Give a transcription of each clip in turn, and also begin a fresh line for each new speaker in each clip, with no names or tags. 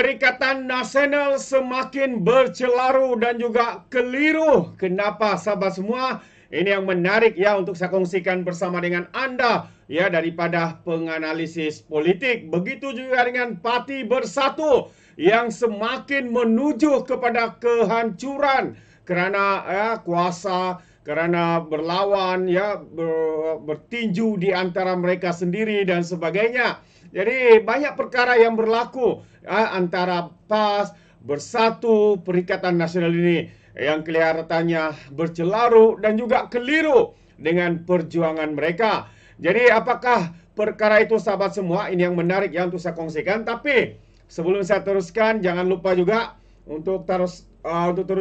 Perikatan Nasional semakin bercelaru dan juga keliru. Kenapa sahabat semua? Ini yang menarik ya untuk saya kongsikan bersama dengan Anda ya daripada penganalisis politik. Begitu juga dengan Parti Bersatu yang semakin menuju kepada kehancuran kerana kuasa, kerana berlawan ya bertinju di antara mereka sendiri dan sebagainya. Jadi banyak perkara yang berlaku antara PAS, Bersatu, Perikatan Nasional ini yang kelihatannya bercelaru dan juga keliru dengan perjuangan mereka. Jadi apakah perkara itu sahabat semua? Ini yang menarik ya untuk saya kongsikan. Tapi sebelum saya teruskan, jangan lupa juga untuk terus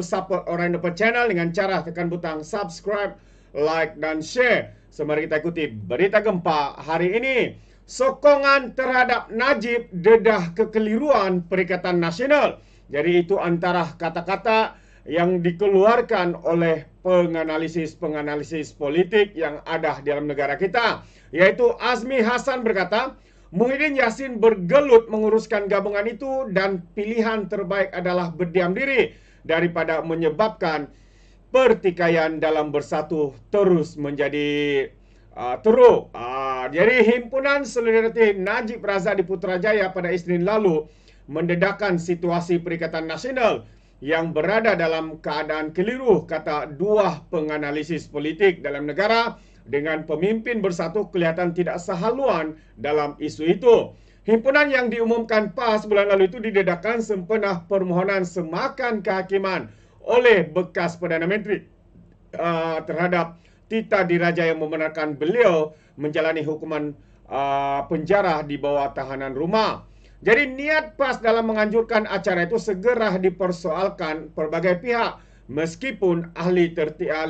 support Orang Dapat Channel dengan cara tekan butang subscribe, like dan share. Semari kita ikuti berita gempa hari ini. Sokongan terhadap Najib dedah kekeliruan Perikatan Nasional. Jadi itu antara kata-kata yang dikeluarkan oleh penganalisis politik yang ada di dalam negara kita. Yaitu Azmi Hasan berkata, Muhyiddin Yassin bergelut menguruskan gabungan itu dan pilihan terbaik adalah berdiam diri daripada menyebabkan pertikaian dalam Bersatu terus menjadi teruk. Jadi Himpunan Solidariti Najib Razak di Putrajaya pada Isnin lalu mendedahkan situasi Perikatan Nasional yang berada dalam keadaan keliru, kata dua penganalisis politik dalam negara, dengan pemimpin Bersatu kelihatan tidak sehaluan dalam isu itu. Himpunan yang diumumkan PAS bulan lalu itu didedahkan sempena permohonan semakan kehakiman oleh bekas Perdana Menteri terhadap Tita Diraja yang membenarkan beliau menjalani hukuman penjara di bawah tahanan rumah. Jadi niat PAS dalam menganjurkan acara itu segera dipersoalkan pelbagai pihak, meskipun ahli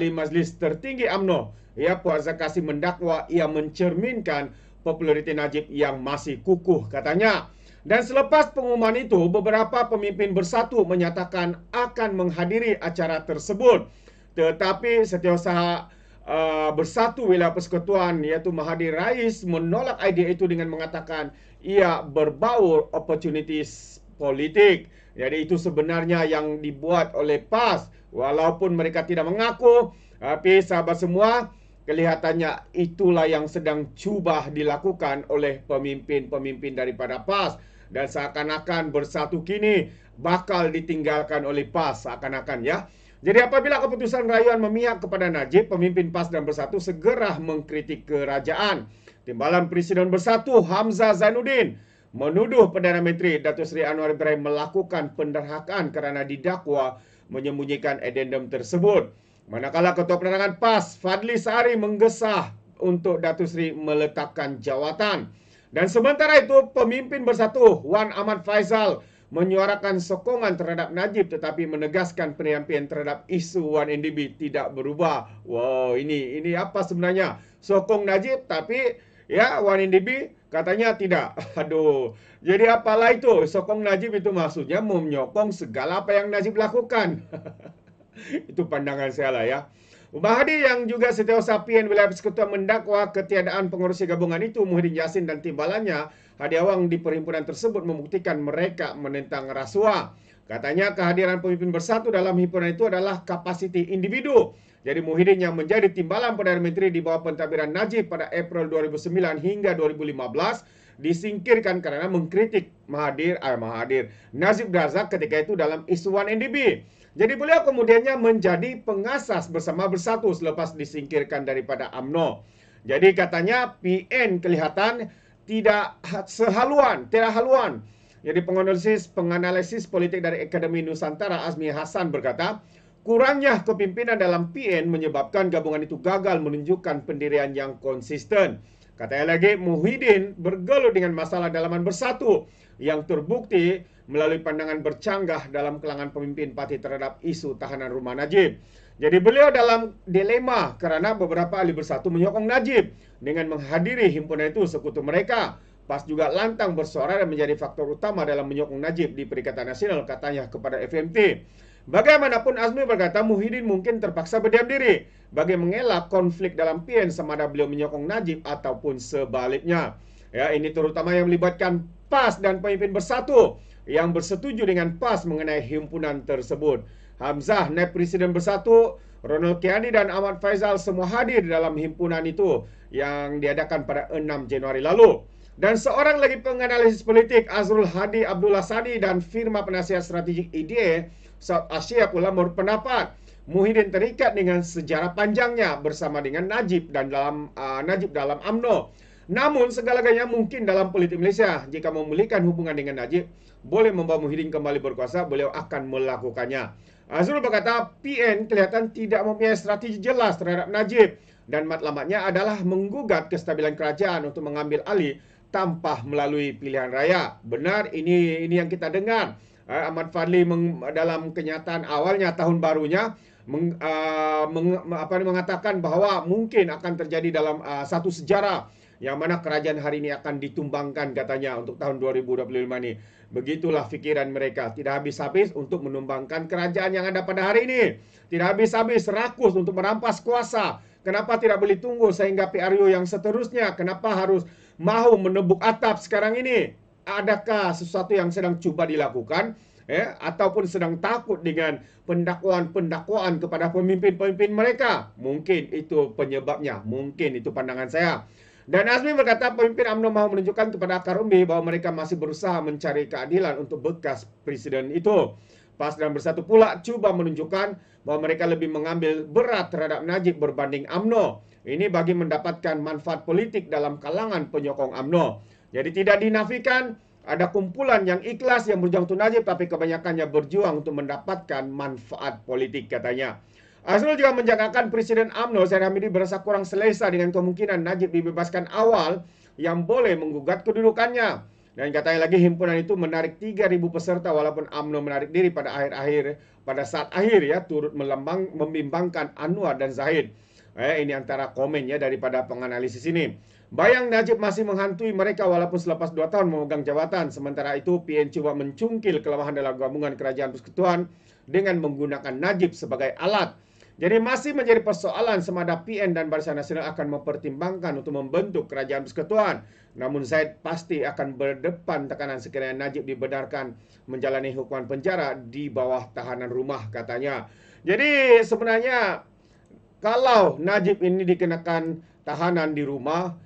Majlis Tertinggi UMNO Puan Zakasi mendakwa ia mencerminkan populariti Najib yang masih kukuh katanya. Dan selepas pengumuman itu, beberapa pemimpin Bersatu menyatakan akan menghadiri acara tersebut. Tetapi Setiausaha Bersatu Wilayah Persekutuan iaitu Mahathir Rais menolak idea itu dengan mengatakan ia berbau opportunities politik. Jadi itu sebenarnya yang dibuat oleh PAS. Walaupun mereka tidak mengaku, tapi sahabat semua, kelihatannya itulah yang sedang cuba dilakukan oleh pemimpin-pemimpin daripada PAS. Dan seakan-akan Bersatu kini bakal ditinggalkan oleh PAS, seakan-akan ya. Jadi apabila keputusan rayuan memihak kepada Najib, pemimpin PAS dan Bersatu segera mengkritik kerajaan. Timbalan Presiden Bersatu Hamzah Zainuddin menuduh Perdana Menteri Datuk Seri Anwar Ibrahim melakukan penderhakaan kerana didakwa menyembunyikan addendum tersebut. Manakala Ketua Penerangan PAS Fadli Sari menggesah untuk Datuk Seri meletakkan jawatan. Dan sementara itu pemimpin Bersatu Wan Ahmad Faizal menyuarakan sokongan terhadap Najib tetapi menegaskan penyampaian terhadap isu 1MDB tidak berubah. Wow, ini apa sebenarnya? Sokong Najib tapi ya 1MDB katanya tidak. Aduh. Jadi apalah itu? Sokong Najib itu maksudnya menyokong segala apa yang Najib lakukan. Itu pandangan saya lah ya. Mahathir yang juga Setiausaha PN Wilayah Persekutuan mendakwa ketiadaan pengurusi gabungan itu Muhyiddin Yassin dan timbalannya hadir awang di perhimpunan tersebut membuktikan mereka menentang rasuah. Katanya kehadiran pemimpin Bersatu dalam himpunan itu adalah kapasiti individu. Jadi Muhyiddin yang menjadi timbalan Perdana Menteri di bawah pentadbiran Najib pada April 2009 hingga 2015 disingkirkan karena mengkritik Mahathir Najib Razak ketika itu dalam isu 1MDB. Jadi beliau kemudiannya menjadi pengasas bersama Bersatu selepas disingkirkan daripada UMNO. Jadi katanya PN kelihatan tidak haluan. Jadi penganalisis politik dari Akademi Nusantara Azmi Hasan berkata, kurangnya kepimpinan dalam PN menyebabkan gabungan itu gagal menunjukkan pendirian yang konsisten. Katanya lagi, Muhyiddin bergelut dengan masalah dalaman Bersatu yang terbukti melalui pandangan bercanggah dalam kalangan pemimpin parti terhadap isu tahanan rumah Najib. Jadi beliau dalam dilema kerana beberapa ahli Bersatu menyokong Najib dengan menghadiri himpunan itu sekutu mereka. PAS juga lantang bersuara dan menjadi faktor utama dalam menyokong Najib di Perikatan Nasional katanya kepada FMT. Bagaimanapun Azmi berkata Muhyiddin mungkin terpaksa berdiam diri bagi mengelak konflik dalam PN sama ada beliau menyokong Najib ataupun sebaliknya. Ya, ini terutama yang melibatkan PAS dan pemimpin bersatu yang bersetuju dengan PAS mengenai himpunan tersebut. Hamzah, naib Presiden Bersatu, Ronald Kiani dan Ahmad Faizal semua hadir dalam himpunan itu yang diadakan pada 6 Januari lalu. Dan seorang lagi penganalisis politik, Azrul Hadi Abdullah Sadi dan firma penasihat strategik EDA South Asia pula berpendapat Muhyiddin terikat dengan sejarah panjangnya bersama dengan Najib dalam UMNO. Namun segala-galanya mungkin dalam politik Malaysia. Jika memulihkan hubungan dengan Najib, boleh membawa Muhyiddin kembali berkuasa, beliau akan melakukannya. Azrul berkata PN kelihatan tidak mempunyai strategi jelas terhadap Najib dan matlamatnya adalah menggugat kestabilan kerajaan untuk mengambil alih tanpa melalui pilihan raya. Benar, ini yang kita dengar. Ahmad Fadli dalam kenyataan awalnya tahun barunya mengatakan bahawa mungkin akan terjadi dalam satu sejarah yang mana kerajaan hari ini akan ditumbangkan katanya untuk tahun 2025 ini. Begitulah fikiran mereka. Tidak habis-habis untuk menumbangkan kerajaan yang ada pada hari ini. Tidak habis-habis rakus untuk merampas kuasa. Kenapa tidak boleh tunggu sehingga PRU yang seterusnya? Kenapa harus mahu menebuk atap sekarang ini? Adakah sesuatu yang sedang cuba dilakukan? Ataupun sedang takut dengan pendakwaan-pendakwaan kepada pemimpin-pemimpin mereka? Mungkin itu penyebabnya. Mungkin itu pandangan saya. Dan Azmi berkata pemimpin UMNO mahu menunjukkan kepada akar umbi bahawa mereka masih berusaha mencari keadilan untuk bekas presiden itu. PAS dan Bersatu pula cuba menunjukkan bahawa mereka lebih mengambil berat terhadap Najib berbanding UMNO. Ini bagi mendapatkan manfaat politik dalam kalangan penyokong UMNO. Jadi tidak dinafikan ada kumpulan yang ikhlas yang berjuang untuk Najib, tapi kebanyakannya berjuang untuk mendapatkan manfaat politik katanya. Azrul juga menjangkakan Presiden UMNO Zaid Hamidi berasa kurang selesa dengan kemungkinan Najib dibebaskan awal yang boleh menggugat kedudukannya. Dan katanya lagi himpunan itu menarik 3.000 peserta walaupun UMNO menarik diri pada saat akhir ya turut membimbangkan Anwar dan Zahid. Ini antara komennya daripada penganalisis ini. Bayang Najib masih menghantui mereka walaupun selepas 2 tahun memegang jawatan. Sementara itu PN cuba mencungkil kelemahan dalam gabungan kerajaan persekutuan dengan menggunakan Najib sebagai alat. Jadi masih menjadi persoalan semada PN dan Barisan Nasional akan mempertimbangkan untuk membentuk kerajaan persekutuan. Namun Zaid pasti akan berdepan tekanan sekiranya Najib dibenarkan menjalani hukuman penjara di bawah tahanan rumah katanya. Jadi sebenarnya kalau Najib ini dikenakan tahanan di rumah,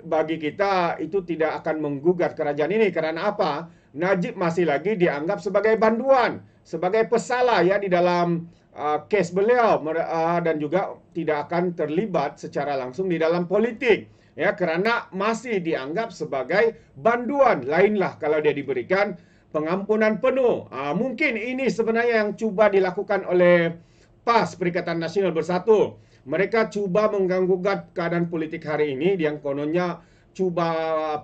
bagi kita itu tidak akan menggugat kerajaan ini. Karena apa? Najib masih lagi dianggap sebagai banduan, sebagai pesalah ya di dalam kes beliau dan juga tidak akan terlibat secara langsung di dalam politik ya karena masih dianggap sebagai banduan. Lainlah kalau dia diberikan pengampunan penuh. Mungkin ini sebenarnya yang cuba dilakukan oleh PAS Perikatan Nasional Bersatu. Mereka cuba mengganggu keadaan politik hari ini yang kononnya cuba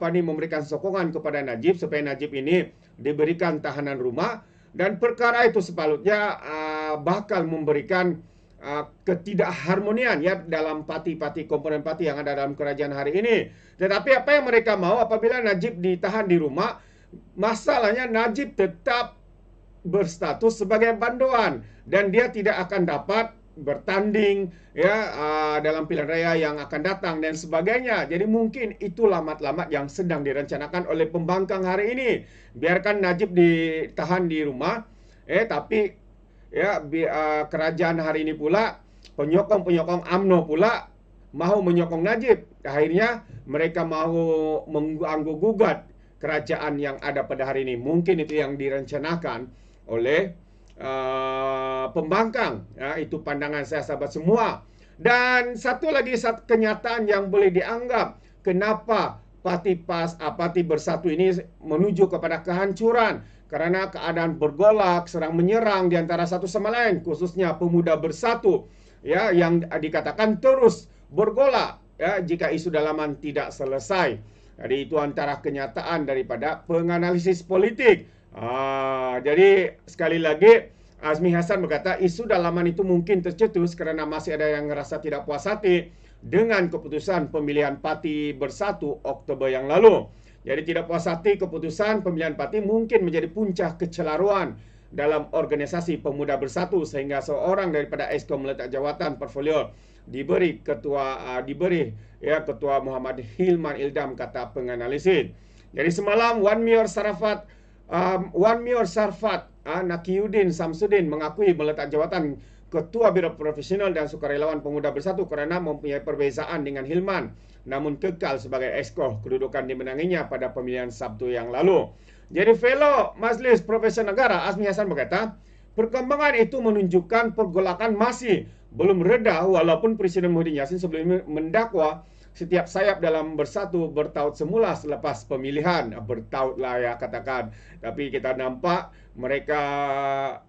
memberikan sokongan kepada Najib supaya Najib ini diberikan tahanan rumah. Dan perkara itu sepatutnya bakal memberikan ketidakharmonian ya dalam parti-parti komponen parti yang ada dalam kerajaan hari ini. Tetapi apa yang mereka mau apabila Najib ditahan di rumah, masalahnya Najib tetap berstatus sebagai banduan dan dia tidak akan dapat bertanding ya dalam pilihan raya yang akan datang dan sebagainya. Jadi mungkin itu lamat-lamat yang sedang direncanakan oleh pembangkang hari ini. Biarkan Najib ditahan di rumah, tapi ya kerajaan hari ini pula penyokong-penyokong UMNO pula mahu menyokong Najib. Akhirnya mereka mahu mengganggu-gugat kerajaan yang ada pada hari ini. Mungkin itu yang direncanakan oleh pembangkang ya, itu pandangan saya sahabat semua. Dan satu lagi kenyataan yang boleh dianggap kenapa parti PAS parti Bersatu ini menuju kepada kehancuran karena keadaan bergolak serang menyerang di antara satu sama lain, khususnya pemuda Bersatu ya yang dikatakan terus bergolak ya jika isu dalaman tidak selesai. Jadi itu antara kenyataan daripada penganalisis politik. Jadi sekali lagi Azmi Hassan berkata isu dalaman itu mungkin tercetus kerana masih ada yang merasa tidak puas hati dengan keputusan pemilihan parti Bersatu Oktober yang lalu. Jadi tidak puas hati keputusan pemilihan parti mungkin menjadi puncak kecelaruan dalam organisasi Pemuda Bersatu, sehingga seorang daripada Exco meletak jawatan portfolio diberi Ketua Muhammad Hilman Ildam, kata penganalisis. Jadi semalam Wan Mior Sarfat Nakiyuddin Samsudin mengakui meletak jawatan Ketua Biro Profesional dan Sukarelawan Pemuda Bersatu kerana mempunyai perbezaan dengan Hilman, namun kekal sebagai Exco. Kedudukan dimenanginya pada pemilihan Sabtu yang lalu. Jadi fellow Majlis Profesor Negara Azmi Hassan berkata, perkembangan itu menunjukkan pergolakan masih belum reda, walaupun Presiden Muhyiddin Yassin sebelumnya mendakwa setiap sayap dalam Bersatu bertaut semula selepas pemilihan. Bertaut lah ya katakan. Tapi kita nampak mereka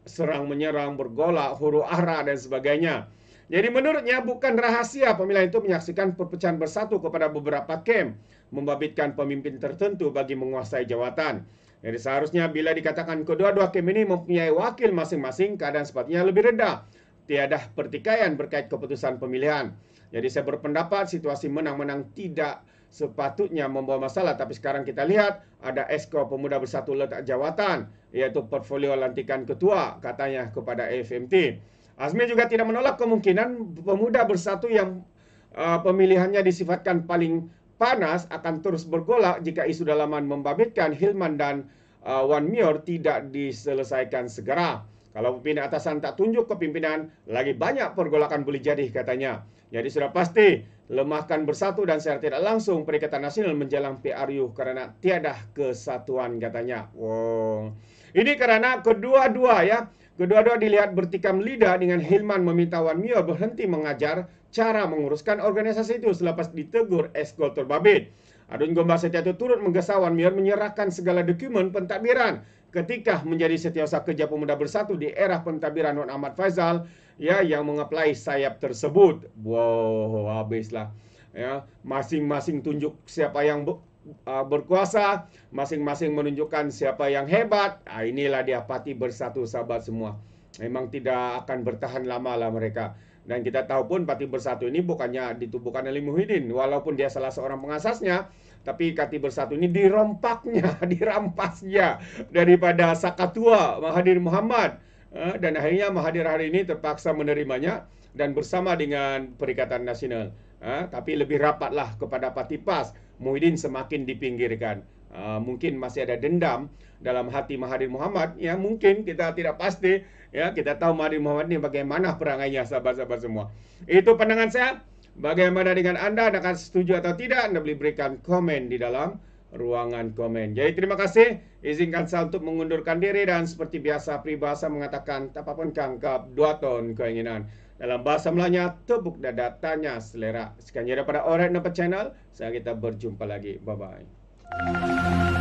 serang menyerang, bergolak, huru hara dan sebagainya. Jadi menurutnya bukan rahasia pemilihan itu menyaksikan perpecahan Bersatu kepada beberapa kem, membabitkan pemimpin tertentu bagi menguasai jawatan. Jadi seharusnya bila dikatakan kedua-dua kem ini mempunyai wakil masing-masing, keadaan sepatutnya lebih reda. Tiada pertikaian berkait keputusan pemilihan. Jadi saya berpendapat situasi menang-menang tidak sepatutnya membawa masalah. Tapi sekarang kita lihat ada Exco Pemuda Bersatu letak jawatan, iaitu portfolio lantikan ketua, katanya kepada AFMT. Azmi juga tidak menolak kemungkinan Pemuda Bersatu yang pemilihannya disifatkan paling panas akan terus bergolak jika isu dalaman membabitkan Hilman dan Wan Mior tidak diselesaikan segera. Kalau pimpinan atasan tak tunjuk kepimpinan, lagi banyak pergolakan boleh jadi, katanya. Jadi sudah pasti lemahkan Bersatu dan secara tidak langsung Perikatan Nasional menjelang PRU kerana tiada kesatuan, katanya. Wow. Ini kerana kedua-dua dilihat bertikam lidah dengan Hilman meminta Wan Mior berhenti mengajar cara menguruskan organisasi itu selepas ditegur Exco terbabit. Adun Gombak Setiatu turut menggesa Wan Mior menyerahkan segala dokumen pentadbiran ketika menjadi Setiausaha Kerja Pemuda Bersatu di era pentadbiran Wan Ahmad Faizal, ya, yang mengapply sayap tersebut. Wow, habislah. Ya, masing-masing tunjuk siapa yang berkuasa, masing-masing menunjukkan siapa yang hebat. Inilah dia Parti Bersatu, sahabat semua. Memang tidak akan bertahan lama lah mereka. Dan kita tahu pun Parti Bersatu ini bukannya ditubuhkan oleh Muhyiddin, walaupun dia salah seorang pengasasnya. Tapi Parti Bersatu ini dirampasnya daripada Sakatua Mahathir Mohamad. Dan akhirnya Mahathir hari ini terpaksa menerimanya dan bersama dengan Perikatan Nasional. Tapi lebih rapatlah kepada Parti PAS. Muhyiddin semakin dipinggirkan. Mungkin masih ada dendam dalam hati Mahathir Mohamad. Ya, mungkin kita tidak pasti. Ya, kita tahu Mahathir Mohamad ini bagaimana perangainya, sahabat-sahabat semua. Itu pandangan saya. Bagaimana dengan Anda? Anda akan setuju atau tidak? Anda boleh berikan komen di dalam ruangan komen. Jadi terima kasih. Izinkan saya untuk mengundurkan diri dan seperti biasa peribahasa mengatakan tak apa pun kangkap 2 ton keinginan. Dalam bahasa Melayunya, tepuk dada, tanya selera. Sekian daripada Alright Nampak Channel. Kita berjumpa lagi. Bye-bye.